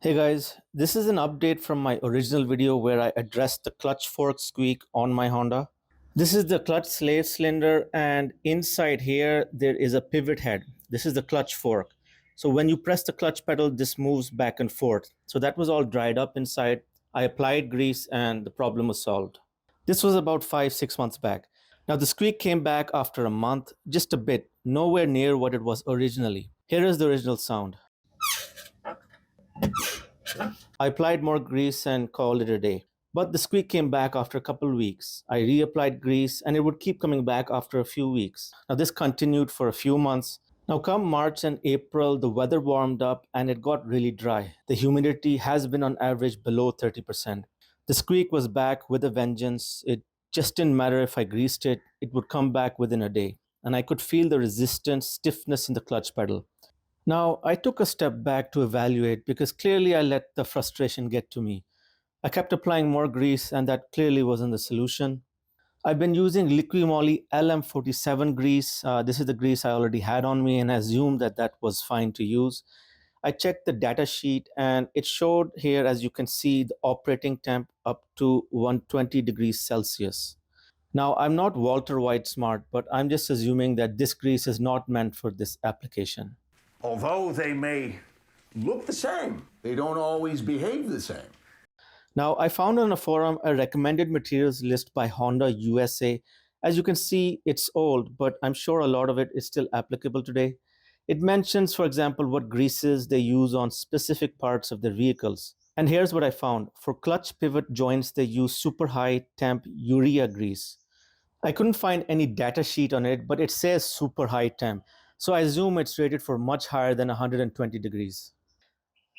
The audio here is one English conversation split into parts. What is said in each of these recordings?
Hey guys, this is an update from my original video where I addressed the clutch fork squeak on my Honda. This is the clutch slave cylinder, and inside here there is a pivot head. This is the clutch fork. So when you press the clutch pedal, this moves back and forth. So that was all dried up inside. I applied grease and the problem was solved. This was about 5-6 months back. Now the squeak came back after a month, just a bit, nowhere near what it was originally. Here is the original sound. I applied more grease and called it a day. But the squeak came back after a couple weeks. I reapplied grease and it would keep coming back after a few weeks. Now, this continued for a few months. Now, come March and April, the weather warmed up and it got really dry. The humidity has been on average below 30%. The squeak was back with a vengeance. It just didn't matter if I greased it, it would come back within a day. And I could feel the resistance, stiffness in the clutch pedal. Now, I took a step back to evaluate because clearly I let the frustration get to me. I kept applying more grease, and that clearly wasn't the solution. I've been using Liquimoly LM47 grease. This is the grease I already had on me, and I assumed that that was fine to use. I checked the data sheet, and it showed here, as you can see, the operating temp up to 120 degrees Celsius. Now, I'm not Walter White smart, but I'm just assuming that this grease is not meant for this application. Although they may look the same, they don't always behave the same. Now, I found on a forum a recommended materials list by Honda USA. As you can see, it's old, but I'm sure a lot of it is still applicable today. It mentions, for example, what greases they use on specific parts of their vehicles. And here's what I found. For clutch pivot joints, they use super high temp urea grease. I couldn't find any data sheet on it, but it says super high temp. So I assume it's rated for much higher than 120 degrees.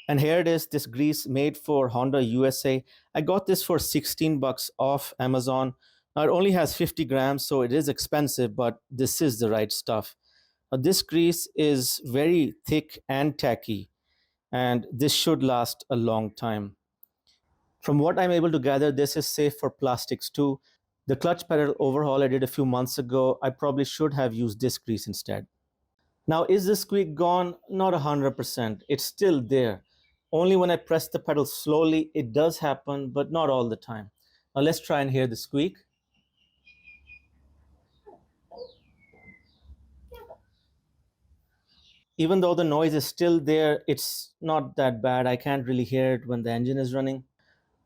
And here it is, this grease made for Honda USA. I got this for 16 bucks off Amazon. Now it only has 50 grams, so it is expensive, but this is the right stuff. Now this grease is very thick and tacky, and this should last a long time. From what I'm able to gather, this is safe for plastics too. The clutch pedal overhaul I did a few months ago, I probably should have used this grease instead. Now, is the squeak gone? Not 100%. It's still there. Only when I press the pedal slowly, it does happen, but not all the time. Now, let's try and hear the squeak. Even though the noise is still there, it's not that bad. I can't really hear it when the engine is running.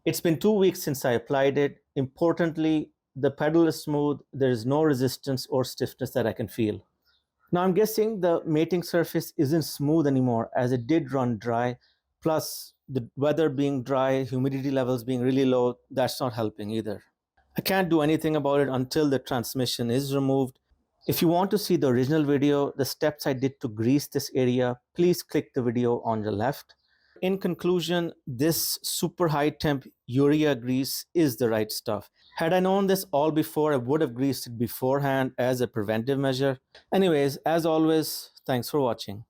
It's been 2 weeks since I applied it. Importantly, the pedal is smooth. There is no resistance or stiffness that I can feel. Now I'm guessing the mating surface isn't smooth anymore as it did run dry. Plus the weather being dry, humidity levels being really low, that's not helping either. I can't do anything about it until the transmission is removed. If you want to see the original video, the steps I did to grease this area, please click the video on the left. In conclusion, this super high temp urea grease is the right stuff. Had I known this all before, I would have greased it beforehand as a preventive measure. Anyways, as always, thanks for watching.